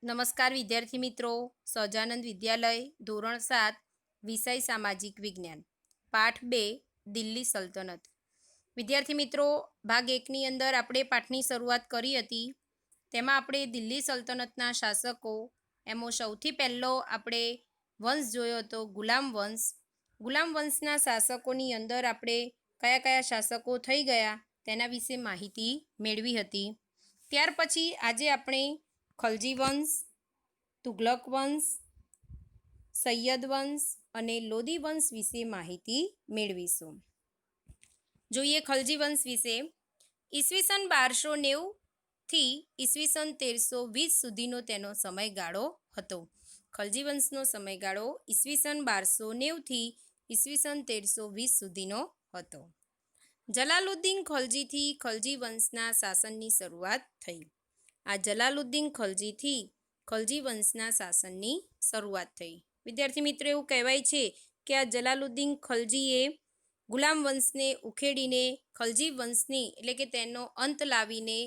નમસ્કાર વિદ્યાર્થી મિત્રો, સહજાનંદ વિદ્યાલય ધોરણ 7 વિષય સામાજિક વિજ્ઞાન પાઠ 2 દિલ્હી સલ્તનત. વિદ્યાર્થી મિત્રો, ભાગ 1ની અંદર આપણે પાઠની શરૂઆત કરી હતી. તેમાં આપણે દિલ્હી સલ્તનતના શાસકો, એમાં સૌથી પહેલો આપણે વંશ જોયો હતો ગુલામ વંશ. ગુલામ વંશના શાસકોની અંદર આપણે કયા કયા શાસકો થઈ ગયા તેના વિશે માહિતી મેળવી હતી. ત્યાર પછી આજે આપણે ખલજી વંશ, તુગલક વંશ, સૈયદ વંશ અને લોદી વંશ વિશે માહિતી મેળવીશું. જોઈએ ખલજી વંશ વિશે. ઈસવીસન 1290 થી ઈસવીસન 1320 સુધીનો તેનો સમયગાળો હતો. ખલજી વંશનો સમયગાળો ઈસવીસન 1290 થી ઈસવીસન 1320 સુધીનો હતો. જલાલુદ્દીન ખલજીથી ખલજી વંશના શાસનની શરૂઆત થઈ. આ જલાલુદ્દીન ખલજીથી ખલજી વંશના શાસનની શરૂઆત થઈ. વિદ્યાર્થી મિત્રો, એવું કહેવાય છે કે આ જલાલુદ્દીન ખલજીએ ગુલામ વંશને ઉખેડીને ખલજી વંશની એટલે કે તેનો અંત લાવીને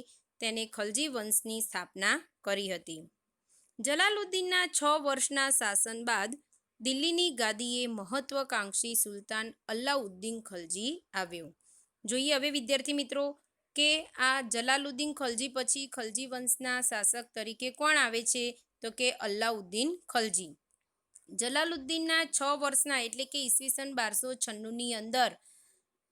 તેને ખલજી વંશની સ્થાપના કરી હતી. જલાલુદ્દીનના 6 વર્ષના શાસન બાદ દિલ્હીની ગાદીએ મહત્વકાંક્ષી સુલતાન અલાઉદ્દીન ખલજી આવ્યો. જોઈએ હવે વિદ્યાર્થી મિત્રો કે આ જલાલુદ્દીન ખલજી પછી ખલજી વંશના શાસક તરીકે કોણ આવે છે? તો કે અલાઉદ્દીન ખલજી. જલાલુદ્દીનના 6 વર્ષના એટલે કે ઈસવીસન 1296ની અંદર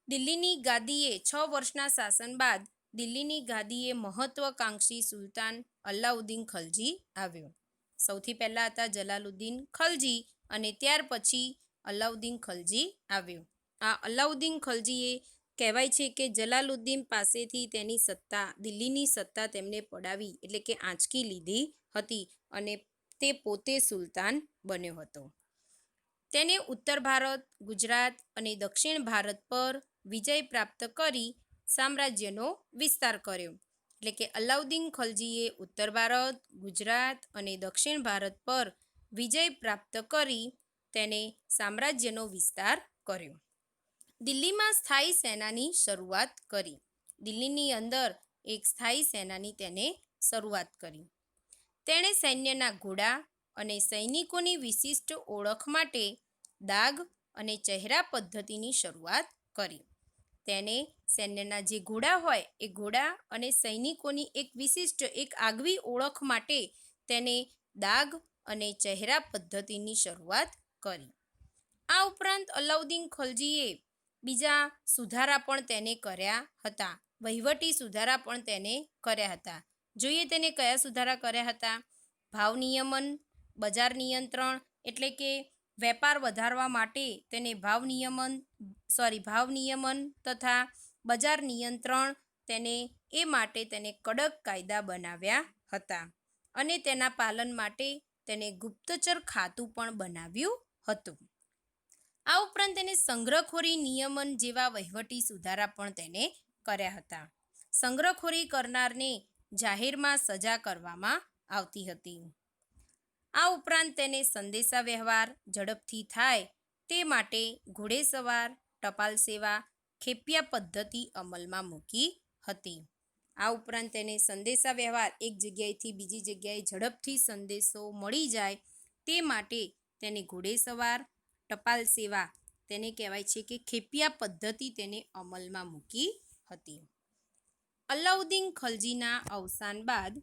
દિલ્હીની ગાદીએ 6 વર્ષના શાસન બાદ દિલ્હીની ગાદીએ મહત્વકાંક્ષી સુલતાન અલાઉદ્દીન ખલજી આવ્યો. સૌથી પહેલા હતા જલાલુદ્દીન ખલજી અને ત્યાર પછી અલાઉદ્દીન ખલજી આવ્યો. આ અલાઉદ્દીન ખલજીએ કહેવાય છે કે જલાલુદ્દીન પાસેથી તેની સત્તા, દિલ્હીની સત્તા તેમને પડાવી એટલે કે આંચકી લીધી હતી અને તે પોતે સુલતાન બન્યો હતો. તેને ઉત્તર ભારત, ગુજરાત અને દક્ષિણ ભારત પર વિજય પ્રાપ્ત કરી સામ્રાજ્યનો વિસ્તાર કર્યો. એટલે કે અલાઉદ્દીન ખલજીએ ઉત્તર ભારત, ગુજરાત અને દક્ષિણ ભારત પર વિજય પ્રાપ્ત કરી તેને સામ્રાજ્યનો વિસ્તાર કર્યો. દિલ્હીમાં સ્થાયી સેનાની શરૂઆત કરી. દિલ્હીની અંદર એક સ્થાયી સેનાની તેને શરૂઆત કરી. તેણે સૈન્યના ઘોડા અને સૈનિકોની વિશિષ્ટ ઓળખ માટે દાગ અને ચહેરા પદ્ધતિની શરૂઆત કરી. તેને સૈન્યના જે ઘોડા હોય એ ઘોડા અને સૈનિકોની એક વિશિષ્ટ એક આગવી ઓળખ માટે તેને દાગ અને ચહેરા પદ્ધતિની શરૂઆત કરી. આ ઉપરાંત અલાઉદ્દીન ખલજીએ બીજા સુધારા પણ તેને કર્યા હતા. વહીવટી સુધારા પણ તેને કર્યા હતા. જોઈએ તેને કયા સુધારા કર્યા હતા? ભાવ નિયમન, બજાર નિયંત્રણ એટલે કે વેપાર વધારવા માટે તેને ભાવ નિયમન તથા બજાર નિયંત્રણ તેને એ માટે તેને કડક કાયદા બનાવ્યા હતા અને તેના પાલન માટે તેને ગુપ્તચર ખાતું પણ બનાવ્યું હતું. આ ઉપરાંત તેને સંગ્રહખોરી નિયમન જેવા વહીવટી સુધારા પણ તેને કર્યા હતા. સંગ્રહખોરી કરનારને જાહેરમાં સજા કરવામાં આવતી હતી. આ ઉપરાંત તેને સંદેશા વ્યવહાર ઝડપથી થાય તે માટે ઘોડેસવાર, ટપાલ સેવા, ખેપિયા પદ્ધતિ અમલમાં મૂકી હતી. આ ઉપરાંત તેને સંદેશા વ્યવહાર એક જગ્યાએથી બીજી જગ્યાએ ઝડપથી સંદેશો મળી જાય તે માટે તેને ઘોડેસવાર, ટપાલ સેવા તેને કહેવાય છે કે ખેપિયા પદ્ધતિ તેને અમલમાં મૂકી હતી. અલાઉદ્દીન ખલજીના અવસાન બાદ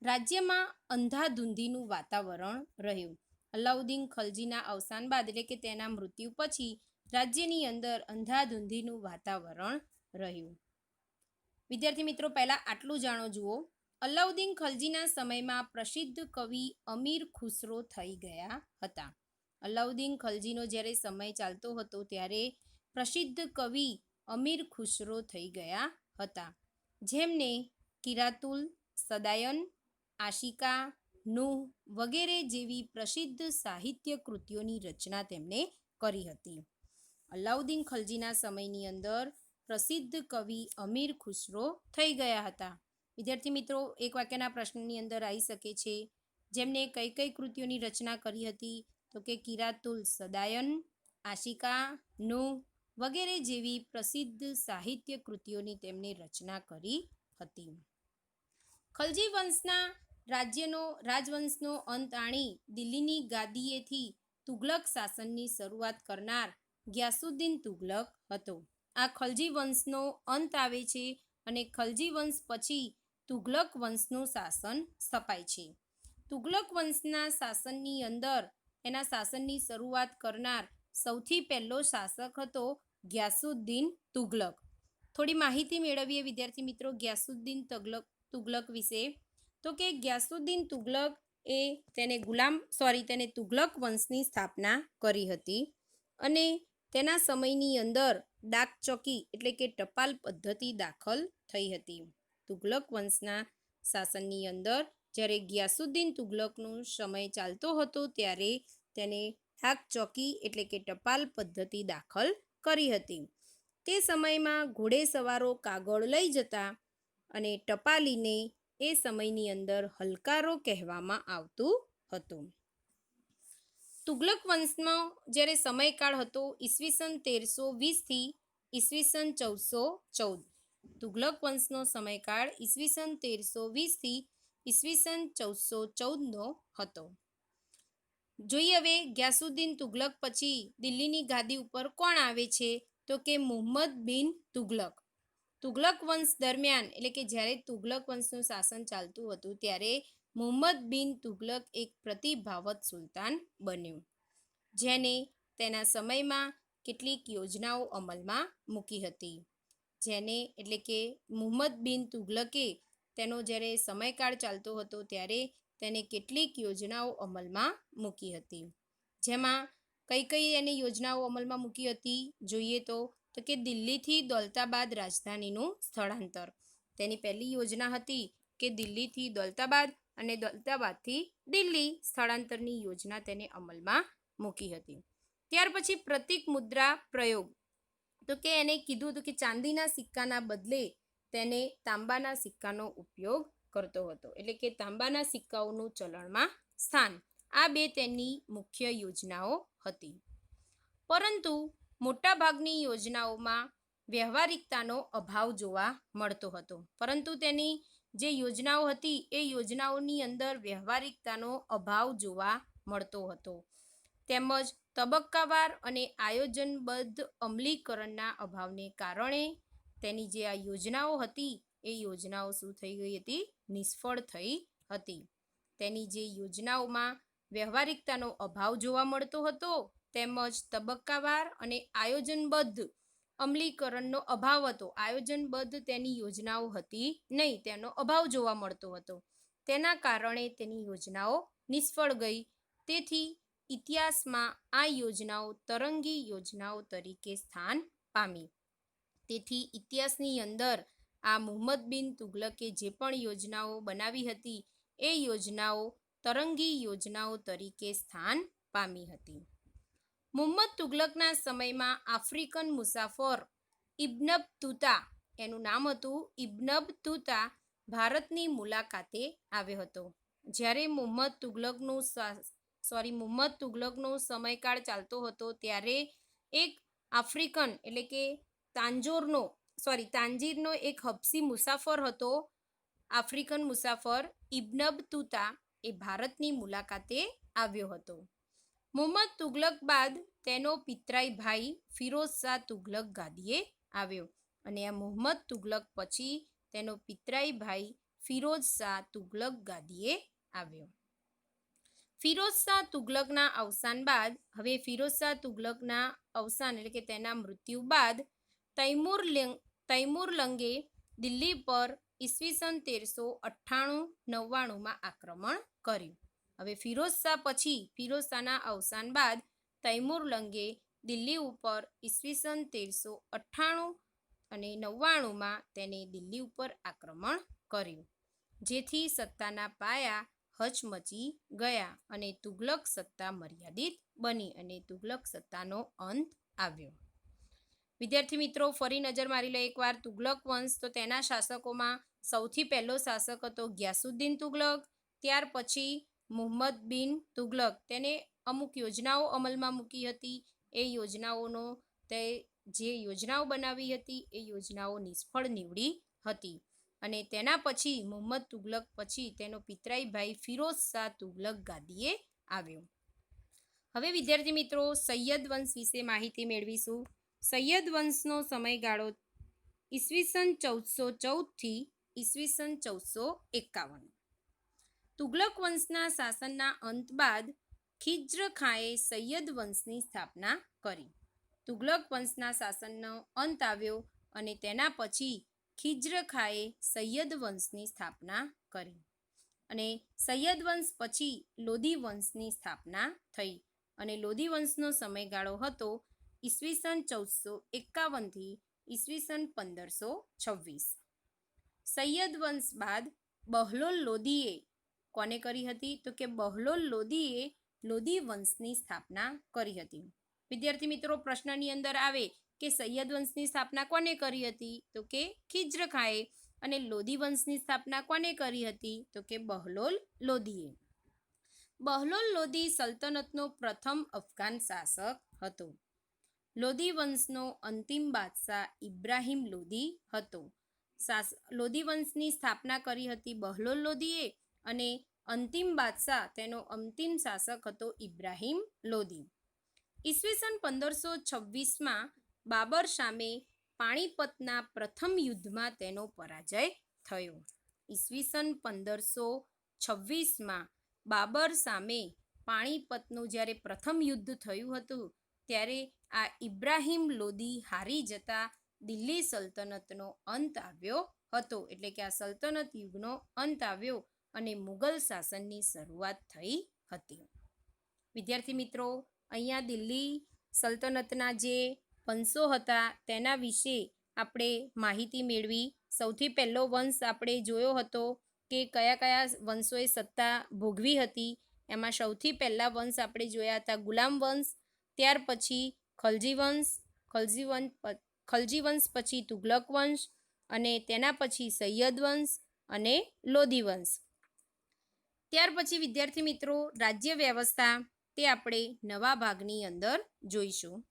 રાજ્યમાં અંધાધૂંધીનું વાતાવરણ રહ્યું. અલાઉદ્દીન ખલજીના અવસાન બાદ એટલે કે તેના મૃત્યુ પછી રાજ્યની અંદર અંધાધૂંધીનું વાતાવરણ રહ્યું. વિદ્યાર્થી મિત્રો, પહેલાં આટલું જાણો જુઓ. અલાઉદ્દીન ખલજીના સમયમાં પ્રસિદ્ધ કવિ અમીર ખુસરો થઈ ગયા હતા. અલાઉદ્દીન ખલજીનો જ્યારે સમય ચાલતો હતો ત્યારે પ્રસિદ્ધ કવિ અમીર ખુસરો થઈ ગયા હતા, જેમને કિરાતુલ સદાયન, આશિકા, નૂહ વગેરે જેવી પ્રસિદ્ધ સાહિત્ય કૃતિઓની રચના તેમણે કરી હતી. અલાઉદ્દીન ખલજીના સમયની અંદર પ્રસિદ્ધ કવિ અમીર ખુસરો થઈ ગયા હતા. વિદ્યાર્થી મિત્રો, એક વાક્યના પ્રશ્નની અંદર આવી શકે છે, જેમને કઈ કઈ કૃતિઓની રચના કરી હતી? તો કે કિરાતુલ સદાયન, આશિકા, નૂહ વગેરે જેવી પ્રસિદ્ધ સાહિત્ય કૃતિઓની તેમણે રચના કરી હતી. ખલજી વંશના રાજવંશનો અંત આણી દિલ્હીની ગાદીએથી તુગલક શાસનની શરૂઆત કરનાર ગ્યાસુદ્દીન તુગલક હતો. આ ખલજી વંશનો અંત આવે છે અને ખલજી વંશ પછી તુગલક વંશનું શાસન સ્થપાય છે. તુગલક વંશના શાસનની અંદર એના શાસનની શરૂઆત કરનાર સૌથી પહેલો શાસક હતો ગ્યાસુદ્દીન તુગલક. થોડી માહિતી મેળવીએ વિદ્યાર્થી મિત્રો ગ્યાસુદ્દીન તુગલક વિશે. તો કે ગ્યાસુદ્દીન તુગલક એ તેને તુગલક વંશની સ્થાપના કરી હતી અને તેના સમયની અંદર ડાક ચોકી એટલે કે ટપાલ પદ્ધતિ દાખલ થઈ હતી. તુગલક વંશના શાસનની અંદર જ્યારે ગ્યાસુદ્દીન તુગલકનો સમય ચાલતો હતો ત્યારે તેને ડાક ચોકી એટલે કે ટપાલ પદ્ધતિ દાખલ કરી હતી. તે સમયમાં ઘોડેસવારો કાગળ લઈ જતા અને ટપાલીને એ સમયની અંદર હલકારો કહેવામાં આવતું હતું. તુગલક વંશનો જ્યારે સમયકાળ હતો ઈસવીસન 1320 થી ઈસવીસન 1414. તુગલક વંશનો સમયકાળ ઈસવીસન 1320 થી ઈસવીસન 1414નો હતો. જોઈએ હવે ગ્યાસુદ્દીન તુગલક પછી દિલ્હીની ગાદી ઉપર કોણ આવે છે? તો કે મુહમ્મદ બિન તુગલક. તુગલક વંશ દરમિયાન એટલે કે જ્યારે તુગલક વંશનું શાસન ચાલતું હતું ત્યારે મુહમ્મદ બિન તુગલક એક પ્રતિભાવત સુલતાન બન્યો, જેને તેના સમયમાં કેટલીક યોજનાઓ અમલમાં મૂકી હતી. જેને એટલે કે મુહમ્મદ બિન તુગલકે તેનો જ્યારે સમયકાળ ચાલતો હતો ત્યારે તેને કેટલીક યોજનાઓ અમલમાં મૂકી હતી. જેમાં કઈ એને યોજનાઓ અમલમાં મૂકી હતી જોઈએ તો કે દિલ્હીથી દૌલતાબાદ રાજધાનીનું સ્થળાંતર. તેની પહેલી યોજના હતી કે દિલ્હીથી દૌલતાબાદ અને દૌલતાબાદથી દિલ્હી સ્થળાંતરની યોજના તેને અમલમાં મૂકી હતી. ત્યાર પછી પ્રતીક મુદ્રા પ્રયોગ. તો કે એને કીધું હતું કે ચાંદીના સિક્કાના બદલે તેને તાંબાના સિક્કાનો ઉપયોગ કરતો હતો. એટલે કે તાંબાના સિક્કાઓનું ચલણમાં સ્થાન. આ બે તેની મુખ્ય યોજનાઓ હતી. પરંતુ મોટાભાગની યોજનાઓમાં વ્યવહારિકતાનો અભાવ જોવા મળતો હતો. પરંતુ તેની જે યોજનાઓ હતી એ યોજનાઓની અંદર વ્યવહારિકતાનો અભાવ જોવા મળતો હતો. તેમજ તબક્કાવાર અને આયોજનબદ્ધ અમલીકરણના અભાવને કારણે તેની જે આ યોજનાઓ હતી એ યોજનાઓ શું થઈ ગઈ હતી? નિષ્ફળ થઈ હતી. તેની જે યોજનાઓમાં વ્યવહારિકતાનો અભાવ જોવા મળતો હતો તેમજ તબક્કાવાર અને આયોજનબદ્ધ અમલીકરણનો અભાવ હતો. આયોજનબદ્ધ તેની યોજનાઓ હતી નહીં, તેનો અભાવ જોવા મળતો હતો. તેના કારણે તેની યોજનાઓ નિષ્ફળ ગઈ. તેથી ઇતિહાસમાં આ યોજનાઓ તરંગી યોજનાઓ તરીકે સ્થાન પામી. તેથી ઇતિહાસની અંદર આ મુહમ્મદ બિન તુગલકે જે પણ યોજનાઓ બનાવી હતી એ યોજનાઓ તરંગી યોજનાઓ તરીકે સ્થાન પામી હતી. મુહમ્મદ તુગલકના સમયમાં આફ્રિકન મુસાફર ઇબ્ન બતુતા, એનું નામ હતું ઇબ્ન બતુતા, ભારતની મુલાકાતે આવ્યો હતો. જ્યારે મુહમ્મદ તુગલકનો સમયકાળ ચાલતો હતો ત્યારે એક આફ્રિકન એટલે કે તાંજીરનો એક હબસી મુસાફર હતો. આફ્રિકન મુસાફર ઇબ્ન બતુતા એ ભારતની મુલાકાતે આવ્યો હતો. મુહમ્મદ તુગલક બાદ તેનો પિતરાઈ ભાઈ ફિરોઝ શાહ તુગલક ગાદીએ આવ્યો અને આ મુહમ્મદ તુગલક પછી તેનો પિતરાઈ ભાઈ ફિરોઝ શાહ તુગલક ગાદીએ આવ્યો. ફિરોઝ શાહ તુગલકના અવસાન બાદ એટલે કે તેના મૃત્યુ બાદ તૈમુરલંગે દિલ્હી પર ઈસવીસન 1398-99માં આક્રમણ કર્યું. હવે ફિરોઝ શાહના અવસાન બાદ તૈમુરલંગે દિલ્હી ઉપર ઈસવીસન 1398 અને 99માં તેને દિલ્હી ઉપર આક્રમણ કર્યું, જેથી સત્તાના પાયા હચમચી ગયા અને તુગલક સત્તા મર્યાદિત બની અને તુગલક સત્તાનો અંત આવ્યો. વિદ્યાર્થી મિત્રો ફરી નજર મારી લો એકવાર તુગલક વંશ. તો તેના શાસકોમાં સૌથી પહેલો શાસક હતો ગ્યાસુદ્દીન તુગલક. ત્યાર પછી મુહમ્મદ બિન તુગલક, તેને અમુક યોજનાઓ અમલમાં મૂકી હતી. એ યોજનાઓ બનાવી હતી એ યોજનાઓ નિષ્ફળ નીવડી હતી. અને તેના પછી મુહમ્મદ તુગલક પછી તેનો પિતરાઈ ભાઈ ફિરોઝ શાહ તુગલક ગાદીએ આવ્યો. હવે વિદ્યાર્થી મિત્રો સૈયદ વંશ વિશે માહિતી મેળવીશું. સૈયદ વંશનો સમયગાળો ઈસવીસન 1414થી ઈસવીસન 1451. તુગલક વંશના શાસનના અંત બાદ ખિજ્ર ખાંએ સૈયદ વંશની સ્થાપના કરી. તુગલક વંશના શાસનનો અંત આવ્યો અને તેના પછી ખિજ્ર ખાંએ સૈયદ વંશની સ્થાપના કરી અને સૈયદ વંશ પછી લોધી વંશની સ્થાપના થઈ અને લોધી વંશનો સમયગાળો હતો ઈસવીસન 1451થી ઈસવીસન 1526. સૈયદ વંશ બાદ બહલોલ લોધીએ કોને કરી હતી? તો કે બહલોલ લોધીએ લોધી વંશની સ્થાપના કરી હતી. વિદ્યાર્થી મિત્રો પ્રશ્નની અંદર આવે કે સૈયદ વંશની સ્થાપના કોને કરી હતી? તો કે ખિજ્ર ખાંએ. અને લોધી વંશની સ્થાપના કોને કરી હતી? તો કે બહલોલ લોધીએ. બહલોલ લોધી સલ્તનતનો પ્રથમ અફઘાન શાસક હતો. લોધી વંશનો અંતિમ બાદશાહ ઇબ્રાહિમ લોધી હતો. લોધી વંશની સ્થાપના કરી હતી બહલોલ લોધીએ અને અંતિમ બાદશાહ તેનો અંતિમ શાસક હતો ઇબ્રાહિમ લોધી. ઈસવીસન 1526માં બાબર સામે પાણીપતના પ્રથમ યુદ્ધમાં તેનો પરાજય થયો. ઈસવીસન 1526માં બાબર સામે પાણીપતનું જ્યારે પ્રથમ યુદ્ધ થયું હતું ત્યારે આ ઇબ્રાહિમ લોધી હારી જતા દિલ્હી સલ્તનતનો અંત આવ્યો હતો. એટલે કે આ સલ્તનત યુગનો અંત આવ્યો અને મુગલ શાસનની શરૂઆત થઈ હતી. વિદ્યાર્થી મિત્રો અહીંયા દિલ્હી સલ્તનતના જે વંશો હતા તેના વિશે આપણે માહિતી મેળવી. સૌથી પહેલો વંશ આપણે જોયો હતો કે કયા કયા વંશોએ સત્તા ભોગવી હતી. એમાં સૌથી પહેલા વંશ આપણે જોયા હતા ગુલામ વંશ, ત્યાર પછી ખલજી વંશ, ખલજી વંશ પછી તુગલક વંશ અને તેના પછી સૈયદ વંશ અને લોધી વંશ. ત્યાર પછી વિદ્યાર્થી મિત્રો રાજ્ય વ્યવસ્થા તે આપણે નવા ભાગની અંદર જોઈશું.